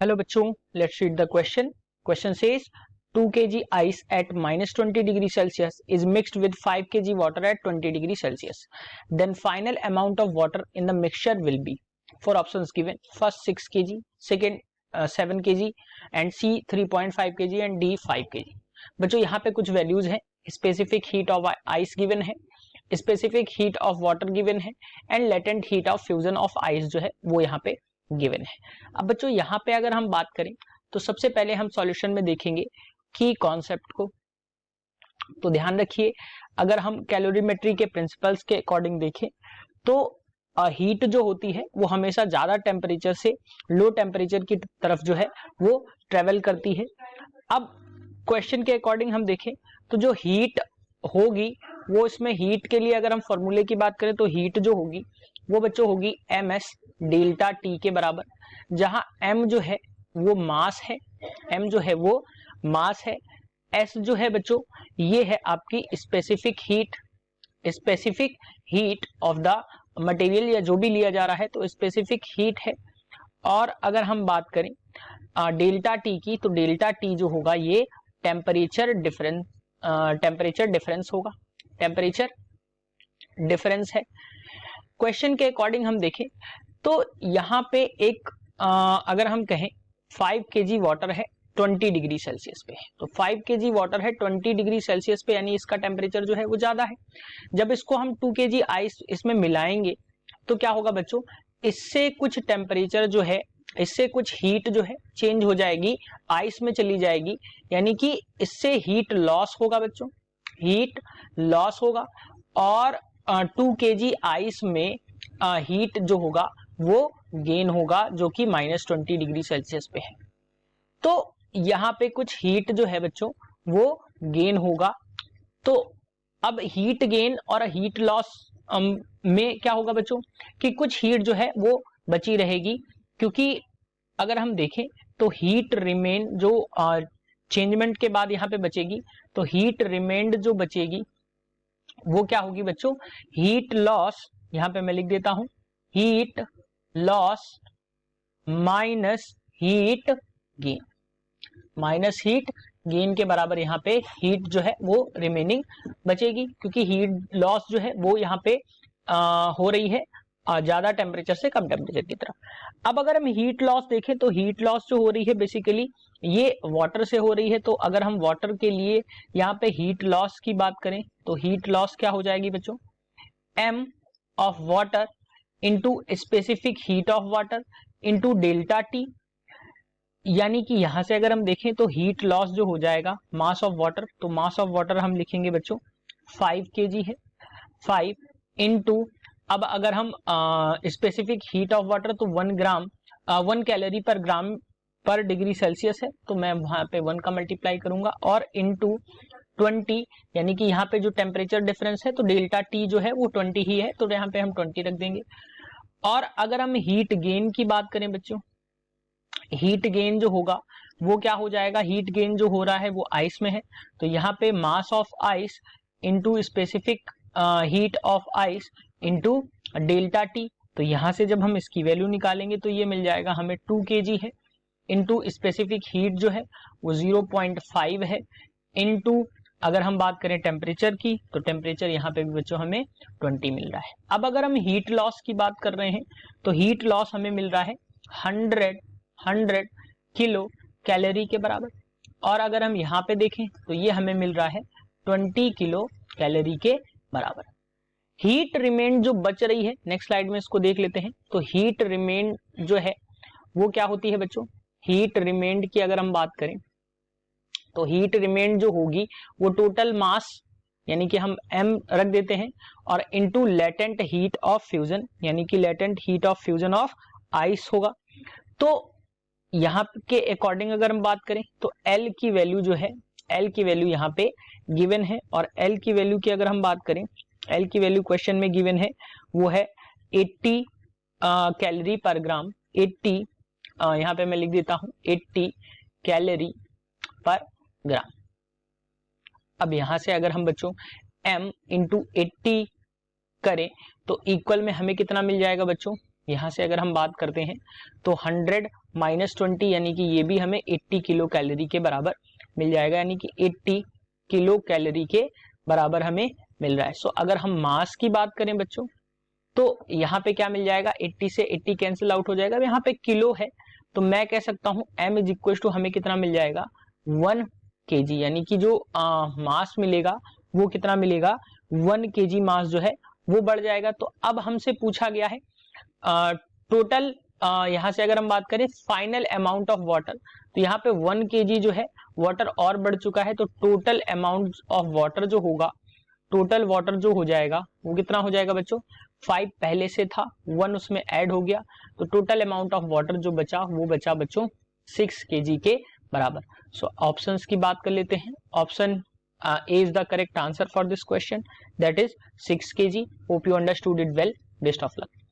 Hello बच्चों, let's read the question. Question says 2 kg ice at minus 20 degree Celsius is mixed with 5 kg water at 20 degree Celsius. Then final amount of water in the mixture will be. Four options given. First 6 kg, second 7 kg and C 3.5 kg and D 5 kg. बच्चों यहाँ पे कुछ values हैं. Specific heat of ice given है, specific heat of water given है and latent heat of fusion of ice जो है वो यहाँ पे गिवन है. अब बच्चों यहाँ पे अगर हम बात करें तो सबसे पहले हम सॉल्यूशन में देखेंगे की कॉन्सेप्ट को. तो ध्यान रखिए, अगर हम कैलोरीमेट्री के प्रिंसिपल्स के अकॉर्डिंग देखें तो हीट जो होती है वो हमेशा ज्यादा टेम्परेचर से लो टेम्परेचर की तरफ जो है वो ट्रेवल करती है. अब क्वेश्चन के अकॉर्डिंग हम देखें तो जो हीट होगी वो इसमें हीट के लिए अगर हम फॉर्मूले की बात करें तो हीट जो होगी वो बच्चों होगी ms डेल्टा टी के बराबर, जहां m जो है वो मास है, m जो है वो मास है, s जो है बच्चों ये है आपकी specific heat of the material या जो भी लिया जा रहा है तो स्पेसिफिक हीट है. और अगर हम बात करें डेल्टा टी की तो डेल्टा टी जो होगा ये टेम्परेचर डिफरेंस होगा, टेम्परेचर डिफरेंस है. क्वेश्चन के अकॉर्डिंग हम देखें तो यहाँ पे एक अगर हम कहें 5 kg वाटर है 20 डिग्री सेल्सियस पे, तो 5 kg वाटर है 20 डिग्री सेल्सियस पे, यानी इसका टेम्परेचर जो है वो ज्यादा है. जब इसको हम 2 kg आइस इसमें मिलाएंगे तो क्या होगा बच्चों, इससे कुछ टेम्परेचर जो है, इससे कुछ हीट जो है चेंज हो जाएगी, आइस में चली जाएगी, यानी कि इससे हीट लॉस होगा बच्चों, हीट लॉस होगा. और 2 kg आइस में हीट जो होगा वो गेन होगा जो कि -20 डिग्री सेल्सियस पे है. तो यहाँ पे कुछ हीट जो है बच्चों वो गेन होगा. तो अब हीट गेन और हीट लॉस में क्या होगा बच्चों कि कुछ हीट जो है वो बची रहेगी, क्योंकि अगर हम देखें तो हीट रिमेन जो चेंजमेंट के बाद यहाँ पे बचेगी तो हीट रिमेंड जो बचेगी वो क्या होगी बच्चों, हीट लॉस. यहां पे मैं लिख देता हूं heat loss minus heat gain, minus heat gain के बराबर यहाँ पे हीट जो है वो रिमेनिंग बचेगी, क्योंकि हीट लॉस जो है वो यहाँ पे हो रही है ज्यादा टेम्परेचर से कम टेम्परेचर की तरफ. अब अगर हम हीट लॉस देखें तो हीट लॉस जो हो रही है बेसिकली ये वाटर से हो रही है. तो अगर हम वाटर के लिए यहाँ पे हीट लॉस की बात करें तो हीट लॉस क्या हो जाएगी बच्चों, m of water into specific heat of water into delta T. यानी कि यहां से अगर हम देखें तो हीट लॉस जो हो जाएगा मास ऑफ वाटर, तो मास ऑफ वाटर हम लिखेंगे बच्चों 5 kg है, 5 इंटू, अब अगर हम स्पेसिफिक हीट ऑफ वाटर तो 1 कैलोरी पर ग्राम पर डिग्री सेल्सियस है, तो मैं वहां पे 1 का मल्टीप्लाई करूंगा और इनटू 20, यानी कि यहाँ पे जो टेम्परेचर डिफरेंस है तो डेल्टा टी जो है वो 20 ही है, तो यहाँ पे हम 20 रख देंगे. और अगर हम हीट गेन की बात करें बच्चों, हीट गेन जो होगा वो क्या हो जाएगा, हीट गेन जो हो रहा है वो आइस में है, तो यहाँ पे mass of ice into specific heat of ice into delta T. तो यहां से जब हम इसकी वैल्यू निकालेंगे तो ये मिल जाएगा हमें 2 kg है इंटू स्पेसिफिक हीट जो है वो 0.5 है इंटू अगर हम बात करें टेम्परेचर की तो टेम्परेचर यहाँ पे भी बच्चों हमें 20 मिल रहा है. अब अगर हम हीट लॉस की बात कर रहे हैं तो हीट लॉस हमें मिल रहा है 100 किलो कैलोरी के बराबर, और अगर हम यहाँ पे देखें तो ये हमें मिल रहा है 20 किलो कैलोरी के बराबर. हीट रिमेन जो बच रही है, नेक्स्ट स्लाइड में इसको देख लेते हैं. तो हीट रिमेन जो है वो क्या होती है बच्चों, हीट रिमेंड की अगर हम बात करें तो हीट रिमेंड जो होगी वो टोटल मास, यानी कि हम m रख देते हैं, और into latent heat of fusion, यानी कि latent heat of fusion of ice होगा. तो यहाँ के अकॉर्डिंग अगर हम बात करें तो L की वैल्यू जो है, L की वैल्यू यहाँ पे गिवन है, और L की वैल्यू की अगर हम बात करें, L की वैल्यू क्वेश्चन में गिवन है वो है 80 कैलोरी पर ग्राम, 80 यहाँ पे मैं लिख देता हूं 80 कैलोरी पर ग्राम. अब यहां से अगर हम बच्चों m इंटू 80 करें तो इक्वल में हमें कितना मिल जाएगा बच्चों, यहाँ से अगर हम बात करते हैं तो 100 माइनस 20 यानी कि ये भी हमें 80 किलो कैलोरी के बराबर मिल जाएगा, यानी कि 80 किलो कैलोरी के बराबर हमें मिल रहा है। सो अगर हम मास की बात करें बच्चों तो यहाँ पे क्या मिल जाएगा, 80 से 80 कैंसिल आउट हो जाएगा, यहाँ पे किलो है तो मैं कह सकता हूँ m इज इक्वल टू हमें कितना मिल जाएगा 1 kg, यानी कि जो मास मिलेगा वो कितना मिलेगा 1 kg मास जो है वो बढ़ जाएगा। तो अब हमसे पूछा गया है टोटल, यहाँ से अगर हम बात करें फाइनल अमाउंट ऑफ वाटर, तो यहाँ पे 1 kg जो है वाटर और बढ़ चुका है, तो टोटल अमाउंट ऑफ वाटर जो होगा, टोटल वाटर जो हो जाएगा वो कितना हो जाएगा बच्चों, 5 पहले से था, 1 उसमें ऐड हो गया, तो टोटल अमाउंट ऑफ वाटर जो बचा वो बचा बच्चों 6 kg के बराबर। सो ऑप्शंस की बात कर लेते हैं। Option A is the correct answer for this question, that is 6 kg। Hope you understood it well, best of luck.